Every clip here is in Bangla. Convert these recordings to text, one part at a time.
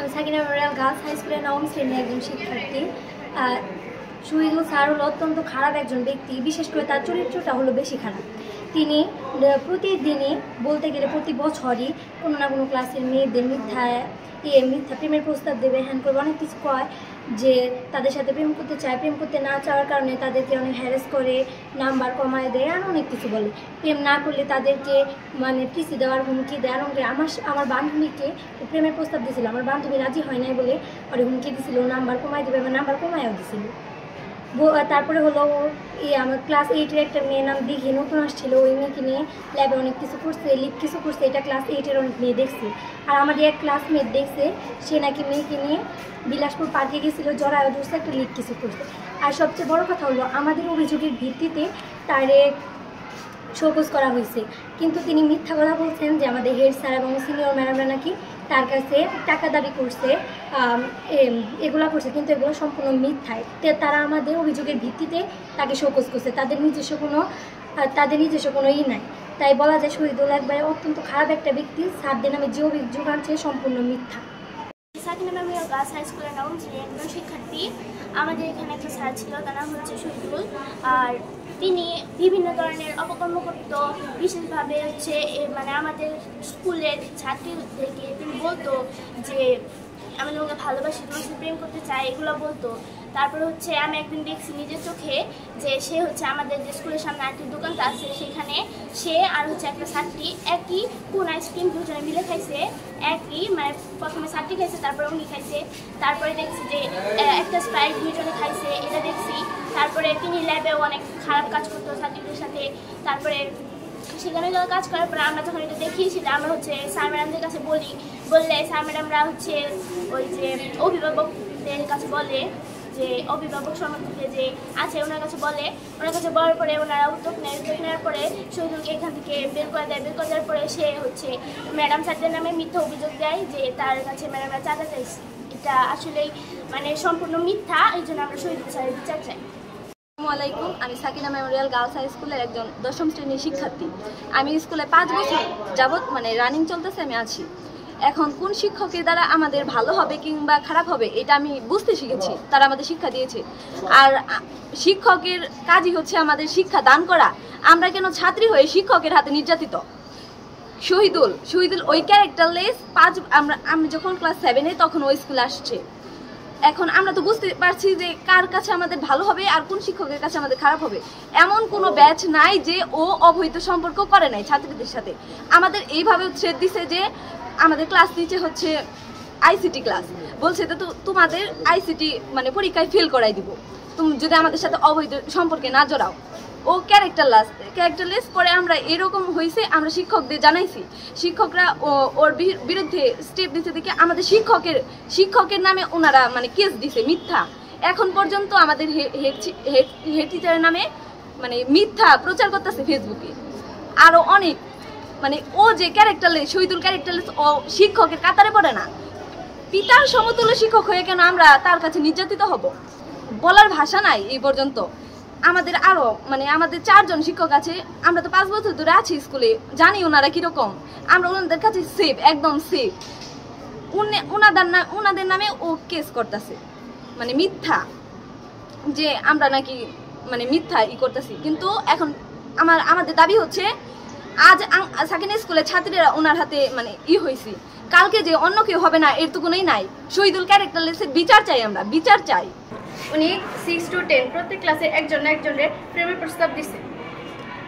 আমি সাকিনা মেমোরিয়াল গার্লস হাই স্কুলের নবম শ্রেণীর একজন শিক্ষার্থী। শহীদুল স্যার হলো অত্যন্ত খারাপ একজন ব্যক্তি, বিশেষ করে তার চরিত্রটা হলো বেশি খারাপ। তিনি প্রতিদিনই বলতে গেলে প্রতি বছরই কোনো না কোনো ক্লাসের মেয়েদের মিথ্যা প্রেমের প্রস্তাব দেবে, হ্যান করবে, অনেক কিছু কয় যে তাদের সাথে প্রেম করতে চায়, প্রেম করতে না চাওয়ার কারণে তাদেরকে অনেক হ্যারাস করে, নাম্বার কমায় দেয়, আর অনেক কিছু বলে। প্রেম না করলে তাদেরকে পিছিয়ে দেওয়ার হুমকি দেয়। আর আমার বান্ধবীকে প্রেমের প্রস্তাব দিয়েছিল, আমার বান্ধবী রাজি হয় নাই বলে ওরে হুমকি দিয়েছিল, নাম্বার কমায় দেবে, আমার নাম্বার কমায়ও দিয়েছিল। তারপরে হলো আমার ক্লাস 8-এর একটা মেয়ের নাম দিঘি, নতুন আসছিল, ওই মেয়েকে নিয়ে ল্যাবে অনেক কিছু করছে, কিছু করছে, এটা ক্লাস 8-এর অনেক মেয়ে দেখছে। আর আমাদের এক ক্লাসমেট দেখছে, সে নাকি মেয়েকে নিয়ে বিলাসপুর পার্কে গেছিলো, জড়ায় ধরছে, একটা কিছু করছে। আর সবচেয়ে বড় কথা হলো আমাদের অভিযোগের ভিত্তিতে তারে শোকজ করা হয়েছে, কিন্তু তিনি মিথ্যা কথা বলছেন যে আমাদের হেড স্যার এবং সিনিয়র ম্যাডামরা নাকি তার কাছে টাকা দাবি করছে, এগুলো করছে, কিন্তু এগুলো সম্পূর্ণ মিথ্যায়। তারা আমাদের অভিযোগের ভিত্তিতে তাকে শোকজ করছে, তাদের নিজস্ব কোনো নাই। তাই বলা যায় শহীদুল একবারে অত্যন্ত খারাপ একটা ব্যক্তি। স্যারদের নামে যে অভিযোগ আনছে সম্পূর্ণ মিথ্যা। সাকিনা মেমোরিয়াল গার্লস হাই স্কুলের নবম শ্রেণীর একজন শিক্ষার্থী। আমাদের এখানে একটা স্যার ছিল, তার নাম হচ্ছে শহীদুল। আর তিনি বিভিন্ন ধরনের অপকর্ম করতো, বিশেষভাবে হচ্ছে আমাদের স্কুলের ছাত্রীদেরকে তিনি বলতো যে আমি তোমাকে ভালোবাসি, তোমার সাথে প্রেম করতে চাই, এগুলো বলতো। তারপরে হচ্ছে আমি একদিন দেখছি নিজের চোখে যে সে হচ্ছে আমাদের যে স্কুলের সামনে আরেকটি দোকানটা আছে, সেখানে সে আর হচ্ছে একটা ছাত্রী একই কোন আইসক্রিম দুজনে মিলে খাইছে, একই প্রথমে ছাত্রী খাইছে, তারপরে উনি খাইছে। তারপরে দেখছি যে একটা স্প্রাইট দুজনে খাইছে, এটা দেখছি। তারপরে তিনি ল্যাবেও অনেক খারাপ কাজ করতো ছাত্রীদের সাথে। তারপরে সেখানে কাজ করার পরে আমরা যখন এটা দেখিয়েছি, আমরা হচ্ছে স্যার ম্যাডামদের কাছে বললে স্যার ম্যাডামরা হচ্ছে ওই যে অভিভাবকদের কাছে বলে, যে অভিভাবক সমিতিতে যে আছে ওনার কাছে বলার পরে ওনারা উদ্যোগ নেওয়ার পরে শহীদুলকে এখান থেকে বের করে দেওয়ার পরে সে হচ্ছে ম্যাডাম স্যারদের নামে মিথ্যা অভিযোগ দেয় যে তার কাছে ম্যাডামরা চাঁদা চাইছে। এটা আসলেই সম্পূর্ণ মিথ্যা, এই জন্য আমরা শহীদুল স্যারের বিচার চাই। আসসালামু আলাইকুম, আমি সাকিনা মেমোরিয়াল গার্লস হাই স্কুলের একজন দশম শ্রেণীর শিক্ষার্থী। আমি স্কুলে 5 বছর যাবৎ রানিং চলতেছে আমি আছি। এখন কোন শিক্ষকের দ্বারা আমাদের ভালো হবে কিংবা খারাপ হবে এটা আমি বুঝতে শিখেছি, তারা আমাদের শিক্ষা দিয়েছে। আর শিক্ষকের কাজই হচ্ছে আমাদের শিক্ষা দান করা। আমরা কেন ছাত্রী হয়ে শিক্ষকের হাতে নির্যাতিত? শহীদুল ওই ক্যারেক্টারলেস। আমি যখন ক্লাস 7-এ তখন ওই স্কুলে আসছে। এখন আমরা তো বুঝতে পারছি যে কার কাছে আমাদের ভালো হবে আর কোন শিক্ষকের কাছে আমাদের খারাপ হবে। এমন কোনো ব্যাচ নাই যে ও অবৈধ সম্পর্ক করে নাই ছাত্রীদের সাথে। আমাদের এইভাবে থ্রেট দিছে যে আমাদের ক্লাস নিচে হচ্ছে আইসিটি ক্লাস, বলছে তো তোমাদের আইসিটি পরীক্ষায় ফেল করাই দিব তুমি যদি আমাদের সাথে অবৈধ সম্পর্কে না জড়াও। ও ক্যারেক্টারলেস। পরে আমরা এরকম হয়েছে, আমরা শিক্ষকদের জানাইছি, শিক্ষকরা ওর বিরুদ্ধে স্টেপ দিতে দেখে আমাদের শিক্ষকের নামে ওনারা কেস দিছে মিথ্যা। এখন পর্যন্ত আমাদের হেড টিচারের নামে মিথ্যা প্রচার করতেছে ফেসবুকে। আরো অনেক ও যে ক্যারেক্টারলেস, শহীদুল ক্যারেক্টারলেস, ও শিক্ষকের কাতারে পড়ে না। পিতার সমতুল্য শিক্ষক হয়ে কেন আমরা তার কাছে নির্যাতিত হব? বলার ভাষা নাই এই পর্যন্ত। আমাদের আরো আমাদের 4 জন শিক্ষক আছে, আমরা তো 5 বছর ধরে আছি স্কুলে, জানি ওনারা কিরকম। আমরা ওনাদের কাছে সেফ, একদম সেফ। ওনাদের নামে ও কেস করতেছে মিথ্যা, যে আমরা নাকি মিথ্যা করতেছি। কিন্তু এখন আমাদের দাবি হচ্ছে আজ সাকিনা স্কুলের ছাত্রীরা ওনার হাতে হয়েছি, কালকে যে অন্য কেউ হবে না এর তো কোনোই নাই। শহীদুল ক্যারেক্টারলেসের বিচার চাই, আমরা বিচার চাই। উনি 6 to 10 প্রত্যেক ক্লাসে একজনের প্রেমের প্রস্তাব দিছে।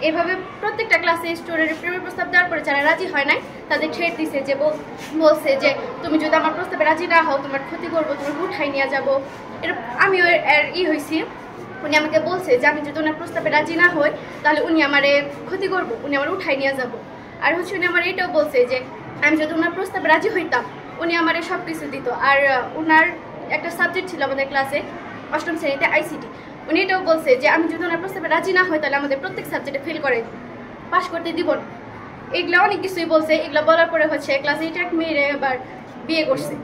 এভাবে প্রত্যেকটা ক্লাসে স্টুডেন্টের প্রেমের প্রস্তাব দেওয়ার পরে যারা রাজি হয় নাই তাদের ছেড়ে দিছে, যে বলছে যে তুমি যদি আমার প্রস্তাবে রাজি না হও তোমার ক্ষতি করবো, তোমার উঠাই নিয়ে যাবো। এটা আমিও হয়েছি। উনি আমাকে বলছে যে আমি যদি ওনার প্রস্তাবে রাজি না হই তাহলে উনি আমারে ক্ষতি করবো, উনি আমার উঠাই নিয়ে যাবো। আর হচ্ছে উনি আমার এটাও বলছে যে আমি যদি ওনার প্রস্তাবে রাজি হইতাম উনি আমারে সব কিছু দিত। আর ওনার একটা সাবজেক্ট ছিল আমাদের ক্লাসে 8ম শ্রেণীতে আইসিটি। উনি এটাও বলছে যে আমি যদি ওনার প্রস্তাবে রাজি না হই তাহলে আমাদের প্রত্যেক সাবজেক্টে ফেল করে পাশ করতে দিব না। এগুলো অনেক কিছুই বলছে। এগুলো বলার পরে হচ্ছে ক্লাস 8 এক মেয়েরে আবার বিয়ে করছে,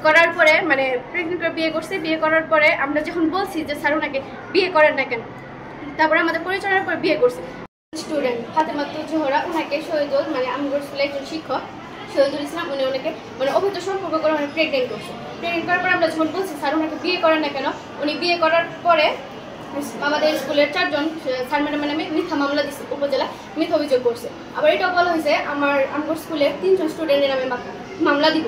করার পরে প্রেগনেন্ট করে বিয়ে করছে। বিয়ে করার পরে আমরা যখন বলছি যে স্যার ওনাকে বিয়ে করেন না কেন, তারপরে আমাদের পরিচয়ের পর বিয়ে করছে। স্টুডেন্ট ফাতেমা জোহরা, ওনাকে শহীদুল আমাদের স্কুলের একজন শিক্ষক, শহীদুল ইসলাম, উনি ওনাকে মানে অবৈধ সম্পর্ক করে মানে প্রেগনেন্ট করছে। প্রেগনেন্ট করার পর আমরা যখন বলছি স্যার ওনাকে বিয়ে করেন না কেন, উনি বিয়ে করার পরে আমাদের স্কুলের 4 জন স্যার ম্যাডাম নামে মিথ্যা মামলা দিচ্ছে, উপজেলা মিথ্যা অভিযোগ করছে। আবার এটাও বলা হয়েছে আমার স্কুলের 3 জন স্টুডেন্টের নামে মামলা দিব,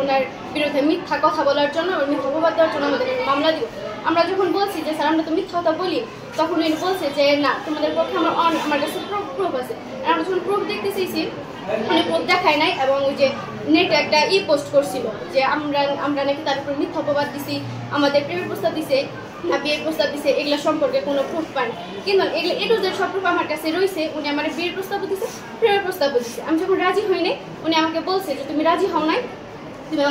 ওনার বিরুদ্ধে মিথ্যা কথা বলার জন্য, মিথ্যা অপবাদ দেওয়ার জন্য আমাদের মামলা দিব। আমরা যখন বলছি যে স্যার আমরা তো মিথ্যা কথা বলি, তখন উনি বলছে যে না তোমাদের পক্ষে আমার কাছে প্রুফ আছে। আমরা যখন প্রুফ দেখতে চেয়েছি উনি প্রুফ দেখায় নাই, এবং ওই যে নেটে একটা পোস্ট করছিল যে আমরা নাকি তার উপর মিথ্যা অপবাদ দিছি, আমাদের প্রেমের প্রস্তাব দিছে, বিয়ের প্রস্তাব দিছে, এগুলো সম্পর্কে কোনো প্রুফ পান। কিন্তু এগুলো এটু যে সব প্রুফ আমার কাছে রয়েছে। উনি আমার বিয়ের প্রস্তাবও দিছে, প্রেমের প্রস্তাবও দিছে। আমি যখন রাজি হই নাই, উনি আমাকে বলছে যে তুমি রাজি হও নাই, তুমি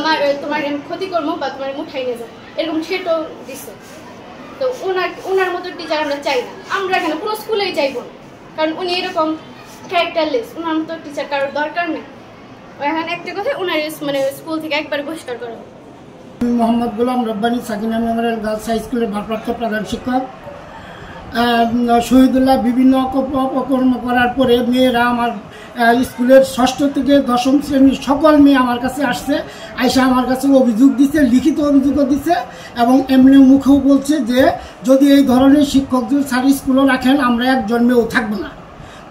তোমার ক্ষতি করবো বা তোমার মুঠাই নিয়ে যাও, এরকম সেটাও দিচ্ছে। তো ওনার মতো টিচার আমরা চাই না, আমরা এখানে কোনো স্কুলেই চাইবো না, কারণ উনি এরকম ক্যারেক্টারলেস। ওনার মতো টিচার কারোর দরকার নেই। এখানে একটা কথা, ওনার মানে স্কুল থেকে একবার বহিষ্কার করা। Mohammad Golam Rabbani, Sakina memorial girls high স্কুলের ভারপ্রাপ্ত প্রধান শিক্ষক। শহীদুল্লাহ বিভিন্ন অপকর্ম করার পরে মেয়েরা আমার স্কুলের 6ষ্ঠ থেকে 10ম শ্রেণীর সকল মেয়ে আমার কাছে আসছে, আইসা আমার কাছে অভিযোগ দিচ্ছে, লিখিত অভিযোগও দিচ্ছে, এবং এমনি মুখেও বলছে যে যদি এই ধরনের শিক্ষক যদি স্যার স্কুলও রাখেন আমরা একজন মেয়েও থাকবো না।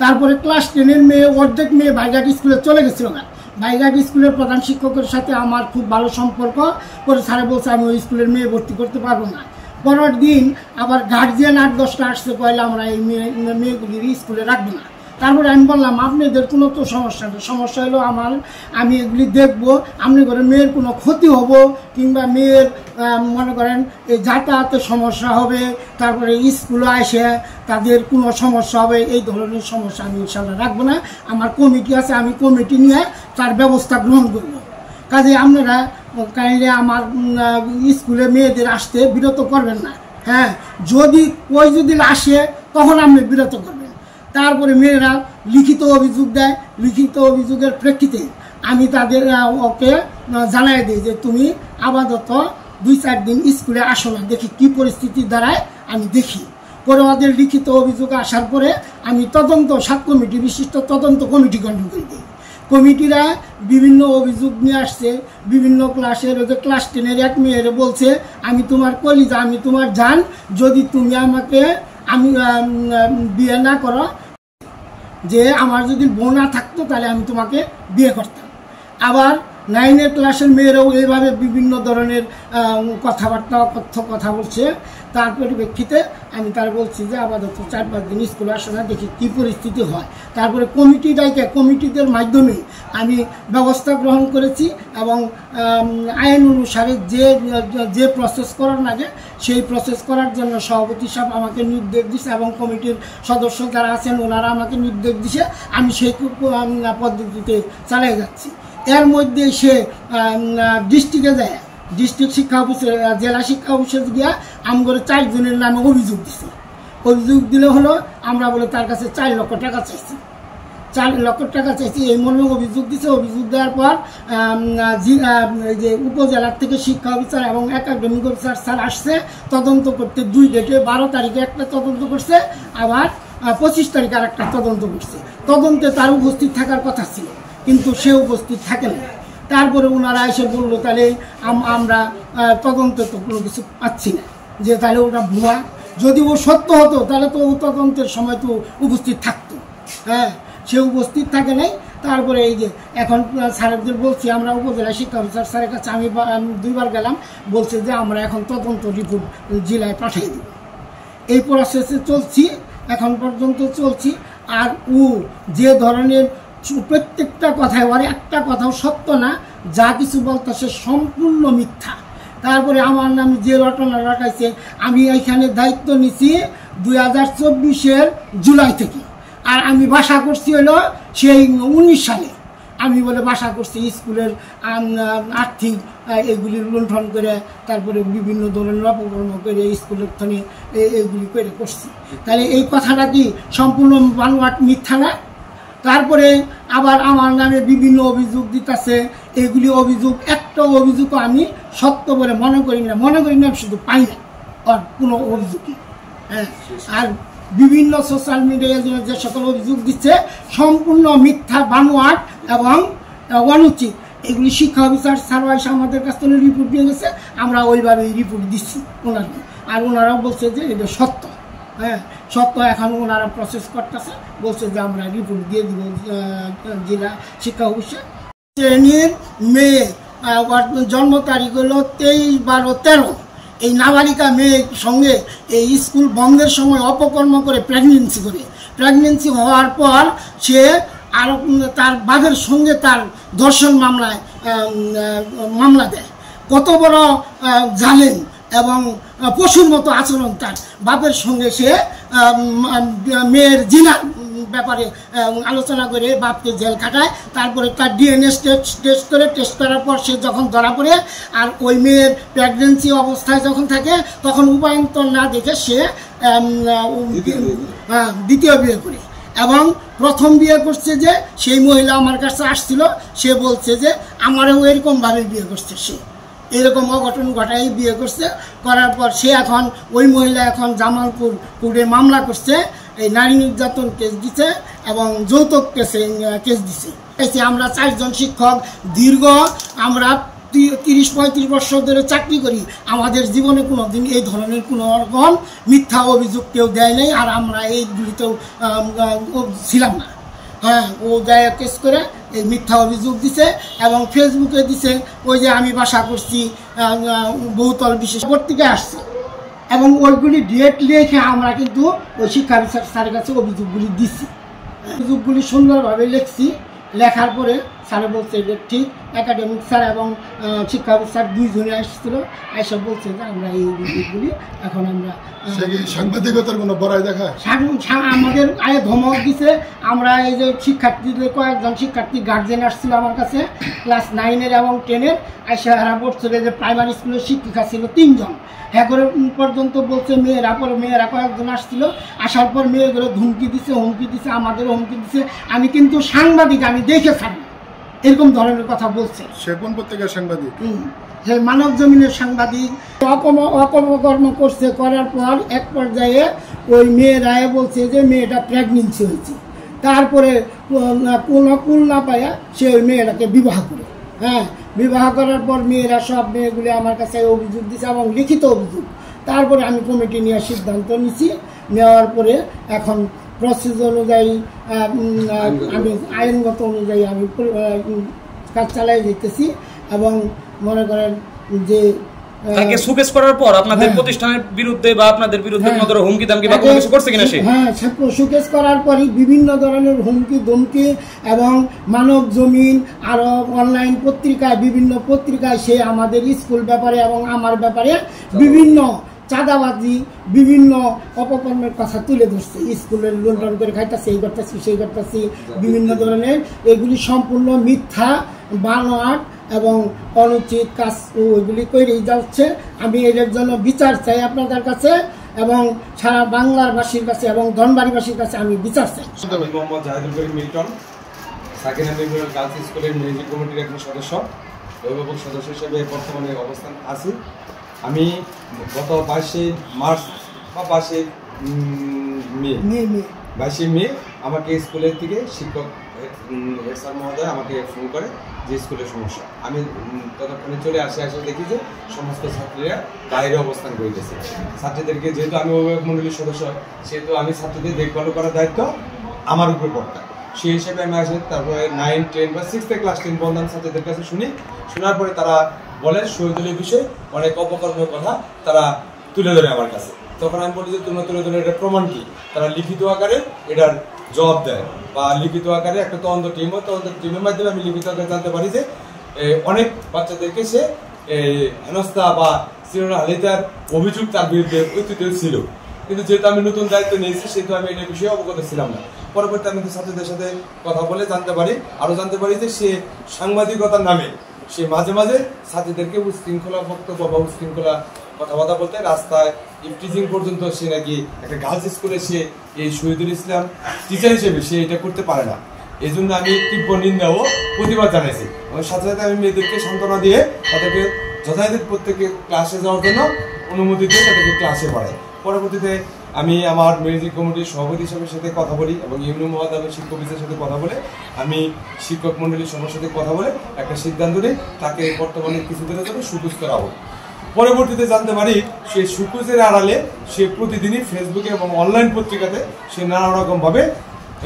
তারপরে ক্লাস 10-এর মেয়ে অর্ধেক মেয়ে বাইঘাট স্কুলে চলে গেছিল না। বাইঘাট স্কুলের প্রধান শিক্ষকের সাথে আমার খুব ভালো সম্পর্ক, পরে স্যারে বলছে আমি ওই স্কুলের মেয়ে ভর্তি করতে পারবো না। পরের দিন আবার গার্জিয়ান 8-10টা আসছে, কইলে আমরা এই মেয়েগুলির স্কুলে রাখবো না। তারপরে আমি বললাম আপনাদের কোনো তো সমস্যা নেই, সমস্যা হলো আমি এগুলি দেখবো, আপনি করে মেয়ের কোনো ক্ষতি হবো কিংবা মেয়ের মনে করেন এই যাতায়াতের সমস্যা হবে, তারপরে স্কুলে আসে তাদের কোনো সমস্যা হবে, এই ধরনের সমস্যা আমি ইনশাল্লাহ রাখবো না। আমার কমিটি আছে, আমি কমিটি নিয়ে তার ব্যবস্থা গ্রহণ করব। কাজে আপনারা কাইন্ডলি আমার স্কুলে মেয়েদের আসতে বিরত করবেন না। হ্যাঁ, যদি আসে তখন আপনি বিরত করবেন। তারপরে মেয়েরা লিখিত অভিযোগ দেয়, লিখিত অভিযোগের প্রেক্ষিতে আমি তাদের ওকে জানাই দিই যে তুমি আপাতত 2-4 দিন স্কুলে আসো না, দেখি কী পরিস্থিতি দাঁড়ায় আমি দেখি। পরে ওদের লিখিত অভিযোগ আসার পরে আমি সাব কমিটি বিশিষ্ট তদন্ত কমিটি গঠন করে দিই। কমিটিরা বিভিন্ন অভিযোগ নিয়ে আসছে, বিভিন্ন ক্লাসের ক্লাস 10-এর এক মেয়েরে বলছে আমি তোমার কলিজা, আমি তোমার জান, যদি তুমি আমাকে বিয়ে না করো, যে আমার যদি বউ না থাকতো তাহলে আমি তোমাকে বিয়ে করতাম। আবার 9-এর ক্লাসের মেয়েরাও এইভাবে বিভিন্ন ধরনের কথাবার্তা অকথ্য কথা বলছে। তার পরিপ্রেক্ষিতে আমি তার বলছি যে আপাতত 4-5 দিন স্কুলে আসো না, দেখি কী পরিস্থিতি হয়। তারপরে কমিটিদের মাধ্যমে আমি ব্যবস্থা গ্রহণ করেছি, এবং আইন অনুসারে যে প্রসেস করার লাগে সেই প্রসেস করার জন্য সভাপতি সাহেব আমাকে নির্দেশ দিছে, এবং কমিটির সদস্য যারা আছেন ওনারা আমাকে নির্দেশ দিছে, আমি সেই পদ্ধতিতে চালিয়ে যাচ্ছি। এর মধ্যে সে ডিস্ট্রিক্টে যায়, ডিস্ট্রিক্ট শিক্ষা অফিসে, জেলা শিক্ষা অফিসে গিয়া আমগরে 4 জনের নামে অভিযোগ দিছে। অভিযোগ দিলে হলো আমরা বলে তার কাছে 4 লক্ষ টাকা চাইছি, 4 লক্ষ টাকা চাইছি, এই মর্মে অভিযোগ দিছে। অভিযোগ দেওয়ার পর যে উপজেলার থেকে শিক্ষা অফিসার এবং একাডেমিক অফিসার স্যার আসছে তদন্ত করতে। 2 ডেটে 12 তারিখে একটা তদন্ত করছে, আবার 25 তারিখে আর একটা তদন্ত করছে। তদন্তে তার উপস্থিত থাকার কথা ছিল, কিন্তু সে উপস্থিত থাকে না। তারপরে ওনারা এসে বললো তাহলে আমরা তদন্তে তো কোনো কিছু পাচ্ছি না, যে তাহলে ওটা ভুয়া। যদি ও সত্য হতো তাহলে তো ও তদন্তের সময় তো উপস্থিত থাকতো। হ্যাঁ, সে উপস্থিত থাকে নাই। তারপরে এই যে এখন স্যারদের বলছি, আমরা উপজেলা শিক্ষা অফিসার স্যারের কাছে আমি 2বার গেলাম, বলছে যে আমরা এখন তদন্ত রিপোর্ট জেলায় পাঠিয়ে দেব। এই প্রসেসে চলছি, এখন পর্যন্ত চলছি। আর ও যে ধরনের প্রত্যেকটা কথায়, ওর একটা কথাও সত্য না, যা কিছু বলতো সে সম্পূর্ণ মিথ্যা। তারপরে আমার নামে যে রটনা রটাইছে, আমি এইখানে দায়িত্ব নিছি 2024-এর জুলাই থেকে, আর আমি বাসা করছি হলো সেই 19 সালে। আমি বলে বাসা করছি স্কুলের আর্থিক এগুলি লুণ্ঠন করে, তারপরে বিভিন্ন ধরনের অপকর্ম করে স্কুলের থানে এইগুলি করে করছি। তাহলে এই কথাটা কি সম্পূর্ণ বানোয়াট, মিথ্যা না? তারপরে আবার আমার নামে বিভিন্ন অভিযোগ দিতেছে। এগুলি অভিযোগ, একটা অভিযোগও আমি সত্য বলে মনে করি না, শুধু পাই না আর কোনো অভিযোগই। হ্যাঁ, আর বিভিন্ন সোশ্যাল মিডিয়ায় যে সকল অভিযোগ দিচ্ছে সম্পূর্ণ মিথ্যা, বানোয়াট এবং অনুচিত, এগুলি শিক্ষা অফিসার স্যারও এসে আমাদের কাছ থেকে রিপোর্ট দিয়ে গেছে, আমরা ওইভাবেই রিপোর্ট দিচ্ছি ওনাকে। আর ওনারাও বলছে যে এটা সত্য, হ্যাঁ সত্য। এখন ওনারা প্রসেস করতেছে, বলছে যে আমরা রিপোর্ট দিয়ে দিব জেলা শিক্ষা অফিসে। শ্রেণীর মেয়ে জন্ম তারিখ হলো 23/12/13। এই নাবালিকা মেয়ের সঙ্গে এই স্কুল বন্ধের সময় অপকর্ম করে প্রেগনেন্সি হওয়ার পর সে আর তার বাবার সঙ্গে তার ধর্ষণ মামলা দেয়। কত বড় জালেম এবং পশুর মতো আচরণ তার বাপের সঙ্গে। সে মেয়ের জিনার ব্যাপারে আলোচনা করে বাপকে জেল খাটায়। তারপরে তার ডিএনএ টেস্ট করার পর সে যখন ধরা পড়ে আর ওই মেয়ের প্রেগনেন্সি অবস্থায় যখন থাকে তখন উপায়ন্তর না দেখে সে দ্বিতীয় বিয়ে করে। এবং প্রথম বিয়ে করছে যে সেই মহিলা আমার কাছে আসছিল, সে বলছে যে আমারও এরকমভাবে বিয়ে করছে, সে এরকম অঘটন ঘটাই বিয়ে করছে। করার পর সে এখন ওই মহিলা এখন জামালপুর কোর্টে মামলা করছে, এই নারী নির্যাতন কেস দিছে এবং যৌতুক কেস দিছে। আমরা 4 জন শিক্ষক দীর্ঘ আমরা 30-35 বছর ধরে চাকরি করি, আমাদের জীবনে কোনো দিন এই ধরনের কোনো রকম মিথ্যা অভিযোগ কেউ দেয় নাই। আর আমরা এইগুলিতেও ছিলাম না। হ্যাঁ, ও দেয় কেস করে এই মিথ্যা অভিযোগ দিছে এবং ফেসবুকে দিছে ওই যে আমি বাসা করছি বহুতল বিশেষ পত্রিকায় আসছে এবং ওইগুলি ডেট লিখে আমরা কিন্তু ওই শিক্ষা স্যারের কাছে অভিযোগগুলি দিচ্ছি। অভিযোগগুলি সুন্দরভাবে লিখছি, লেখার পরে স্যারে বলছে যে ঠিক। একাডেমিক স্যার এবং শিক্ষা স্যার 2 জনে আসছিল, এসব বলছে যে আমরা এই অভিযোগগুলি এখন আমরা সাংবাদিকতার কোনো বড়াই দেখা আমাদের আগে ধমক দিছে। আমরা এই যে শিক্ষার্থীদের কয়েকজন শিক্ষার্থী গার্জেন আসছিল আমার কাছে, ক্লাস 9-এর এবং 10-এর। এসে এরা বলছিল যে প্রাইমারি স্কুলের শিক্ষিকা ছিল 3 জন। এখন পর্যন্ত বলছে মেয়েরা কয়েকজন আসছিল, আসার পর মেয়েগুলো হুমকি দিছে, আমাদেরও হুমকি দিছে। আমি কিন্তু সাংবাদিক, আমি দেখে থাকি, এরকম ধরনের কথা বলছে। সে কোন পত্রিকার সাংবাদিক? সে মানব জমিনের সাংবাদিক। অপকর্ম করছে, করার পর এক পর্যায়ে ওই মেয়েরা বলছে যে মেয়েটা প্রেগনেন্সি হয়েছে। তারপরে কুল না পায়া সে ওই মেয়েটাকে বিবাহ করে। হ্যাঁ, বিবাহ করার পর মেয়েরা সব মেয়েগুলি আমার কাছে অভিযোগ দিচ্ছে এবং লিখিত অভিযোগ। তারপরে আমি কমিটি নিয়ে সিদ্ধান্ত নিছি, নেওয়ার পরে এখন প্রসেস অনুযায়ী আমি আইনগত অনুযায়ী আমি কাজ চালাই যেতেছি। এবং মনে করেন যে তাকে শোকেস করার পর আপনাদের প্রতিষ্ঠানের বিরুদ্ধে বা আপনাদের বিরুদ্ধে কোনো ধরনের হুমকি দামকি বা কোনো কিছু করছে কিনা সে? হ্যাঁ, শোকেস করার পরই বিভিন্ন ধরনের হুমকি ধমকি এবং মানব জমিন আরো অনলাইন পত্রিকায় বিভিন্ন পত্রিকায় সে আমাদের স্কুল ব্যাপারে এবং আমার ব্যাপারে বিভিন্ন চাঁদাবাজি বিভিন্ন অপকর্মের কথা তুলে ধরছে। স্কুলের লন্ডন করে খাইতেছে, এই করতেছি সেই করতেছি, বিভিন্ন ধরনের এগুলি সম্পূর্ণ মিথ্যা বানোয়াট এবং অনুচিত কাজ ওইগুলি করেই যাচ্ছে। আমি এর জন্য বিচার চাই আপনাদের কাছে এবং সারা বাংলারবাসীর কাছে এবং ধনবাড়িবাসীর কাছে আমি বিচার চাই। মোহাম্মদ জাহিদুল করিম মিল্টন, সাকিনা মেমোরিয়াল গার্লস স্কুলের ম্যানেজিং কমিটির একজন সদস্য, অভিভাবক সদস্য হিসেবে বর্তমানে অবস্থান আছি। আমি গত 22শে মার্চ বা 22শে মে আমাকে স্কুলের থেকে শিক্ষক হেড স্যার মহোদয় আমাকে ফোন করে যে স্কুলের সমস্যা। আমি ততক্ষণে চলে এসে দেখি যে সমস্ত ছাত্রীরা বাইরে অবস্থান করিতেছে। ছাত্রীদেরকে যেহেতু আমি অভিভাবক মণ্ডলীর সদস্য, সেহেতু আমি ছাত্রীদের দেখভাল করার দায়িত্ব আমার উপরে পড়তাম। সেই হিসেবে আমি আসি। তারপরে 9, 10 বা 6 থেকে ক্লাস 10 বন্ধন ছাত্রীদের কাছে শোনার পরে তারা বলে শহীদুলের বিষয়ে অনেক অপকর্মের কথা তারা তুলে ধরে আমার কাছে। তখন আমি বলি যে তোমরা তুলে ধরে এটার প্রমাণ কি? তারা লিখিত আকারে এটার জবাব দেয় বা লিখিত আকারে একটা তদন্ত টিমের মাধ্যমে আমি লিখিত আকারে জানতে পারি যে অনেক বাচ্চাদেরকে সে হেনস্থা বা শ্লীলতাহানিতার অভিযোগ তার বিরুদ্ধে অতীতেও ছিল। কিন্তু যেহেতু আমি নতুন দায়িত্ব নিয়েছি সেহেতু আমি এটা বিষয়ে অবগত ছিলাম না। পরবর্তী আমি ছাত্রীদের সাথে কথা বলে জানতে পারি যে সে সাংবাদিকতার নামে সে মাঝে মাঝে ছাত্রীদেরকে উশৃঙ্খলা বক্তব্য বা উশৃঙ্খলা কথাবার্তা বলতে রাস্তায় ইফটিজিং পর্যন্ত সে নাকি একটা গার্লস স্কুলে সে এই শহীদুল ইসলাম টিচার হিসেবে সে এটা করতে পারে না। এই জন্য আমি তীব্র নিন্দা ও প্রতিবাদ জানাইছি এবং সাথে সাথে আমি মেয়েদেরকে সান্ত্বনা দিয়ে তাদেরকে যথাযথ প্রত্যেকে ক্লাসে যাওয়ার জন্য অনুমতি দিয়ে তাদেরকে ক্লাসে পড়াই। পরবর্তীতে আমি আমার ম্যানেজিং কমিটির সভাপতি হিসেবে সাথে কথা বলি এবং ইউনিয়ন মহাদানের শিক্ষক অফিসের সাথে কথা বলে আমি শিক্ষক মণ্ডলীর সবার সাথে কথা বলে একটা সিদ্ধান্ত নিই তাকে বর্তমানে কিছুদিনের জন্য সুকুজ করা হোক। পরবর্তীতে জানতে পারি সে সুকুজের আড়ালে সে প্রতিদিনই ফেসবুকে এবং অনলাইন পত্রিকাতে সে নানা রকমভাবে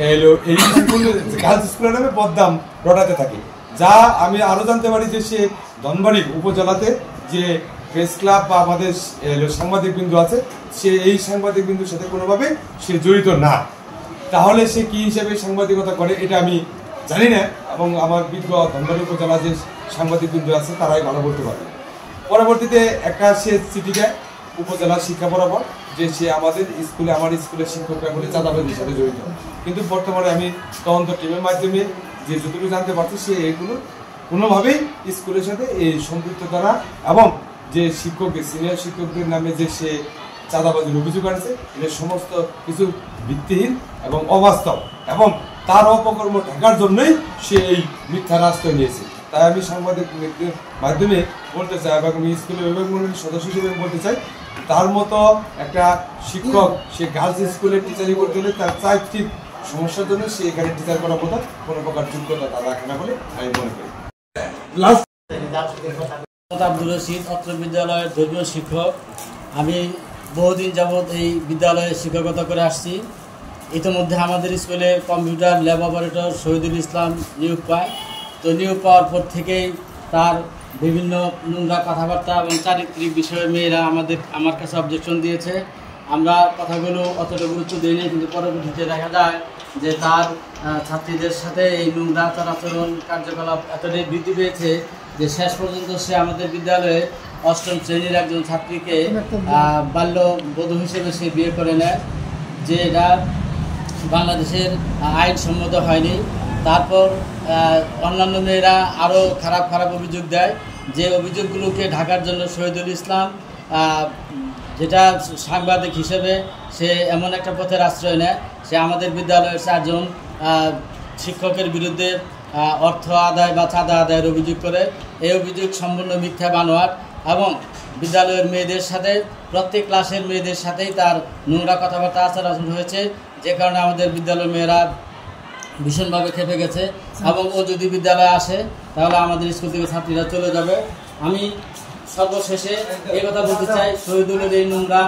এই স্কুল গার্লস স্কুলের নামে বদনাম রটাতে থাকে। যা আমি আরও জানতে পারি যে সে ধনবাড়ি উপজেলাতে যে প্রেস ক্লাব বা আমাদের সাংবাদিকবৃন্দ আছে সে এই সাংবাদিকবৃন্দুর সাথে কোনোভাবে সে জড়িত না। তাহলে সে কি হিসেবে সাংবাদিকতা করে এটা আমি জানি না এবং আমার বিজ্ঞ ধনবাড়ি উপজেলা যে সাংবাদিকবৃন্দ আছে তারাই ভালো বলতে পারে। পরবর্তীতে একটা সে চিঠি দেয় উপজেলা শিক্ষা বরাবর যে সে আমাদের স্কুলে আমার স্কুলের শিক্ষকরা বলে চাঁদাবাজির সাথে জড়িত। কিন্তু বর্তমানে আমি তদন্ত টিমের মাধ্যমে যে যতটুকু জানতে পারছি সে এগুলো কোনোভাবেই স্কুলের সাথে এই সম্পৃক্ত করা এবং যে শিক্ষকদের সিনিয়র শিক্ষকদের নামে যে সে চাঁদাবাজির অভিযোগ আনছে এর সমস্ত কিছু ভিত্তিহীন এবং অবাস্তব এবং তার অপকর্ম ঢাকার জন্যই সে এই মিথ্যার আশ্রয় নিয়েছে। তাই আমি সাংবাদিকদের মাধ্যমে বলতে চাই এবং আমি স্কুলের বিভাগ মণ্ডলীর সদস্য হিসেবে বলতে চাই তার মতো একটা শিক্ষক সে গার্লস স্কুলের টিচারিং করতে হলে তার চারিত্রিক সমস্যার জন্য সে এখানে টিচার করার কথা কোনো প্রকার যোগ্যতা তারা রাখে না বলে আমি মনে করি। আব্দুল রশিদ অত্র বিদ্যালয়ের ধর্মীয় শিক্ষক। আমি বহুদিন যাবৎ এই বিদ্যালয়ে শিক্ষকতা করে আসছি। ইতিমধ্যে আমাদের স্কুলে computer lab operator Shahidul Islam নিয়োগ পায়। তো নিয়োগ পাওয়ার পর থেকেই তার বিভিন্ন নোংরা কথাবার্তা এবং চারিত্রিক বিষয়ে মেয়েরা আমার কাছে অবজেকশন দিয়েছে। আমরা কথাগুলো অতটা গুরুত্ব দিইনি, কিন্তু পরবর্তীতে দেখা যায় যে তার ছাত্রীদের সাথে এই নোংরা আচরণ কার্যকলাপ এতটাই বৃদ্ধি পেয়েছে যে শেষ পর্যন্ত সে আমাদের বিদ্যালয়ে 8ম শ্রেণীর একজন ছাত্রীকে বাল্যবধূ হিসেবে সে বিয়ে করে নেয়, যে এটা বাংলাদেশের আইনসম্মত হয়নি। তারপর অন্যান্য মেয়েরা আরও খারাপ খারাপ অভিযোগ দেয়, যে অভিযোগগুলোকে ঢাকার জন্য শহীদুল ইসলাম যেটা সাংবাদিক হিসেবে সে এমন একটা পথের আশ্রয় নেয়, সে আমাদের বিদ্যালয়ের 4 জন শিক্ষকের বিরুদ্ধে অর্থ আদায় বা চাঁদা আদায়ের অভিযোগ করে। এই অভিযোগ সম্পূর্ণ মিথ্যা বানোয়াট এবং বিদ্যালয়ের মেয়েদের সাথে প্রত্যেক ক্লাসের মেয়েদের সাথেই তার নোংরা কথাবার্তা আচরণ হয়েছে, যে কারণে আমাদের বিদ্যালয়ের মেয়েরা ভীষণভাবে খেপে গেছে এবং ও যদি বিদ্যালয়ে আসে তাহলে আমাদের স্কুল থেকে ছাত্রীরা চলে যাবে। আমি সর্বশেষে এই কথা বলতে চাই, শহীদুলের এই নোংরা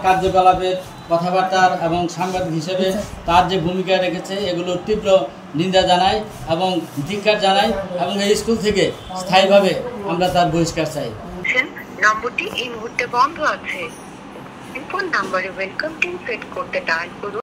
কার্যকলাপের কথাবার্তার এবং সাংবাদিক হিসেবে তার যে ভূমিকা রেখেছে এগুলোর তীব্র নিন্দা জানাই এবং ধিক্কার জানাই এবং এই স্কুল থেকে স্থায়ীভাবে আমরা তার বহিষ্কার চাই। নম্বরটি এই মুহূর্তে বন্ধ আছে। ফোন নাম্বারে ওয়েলকাম টিম সেট করতে ডায়াল করুন।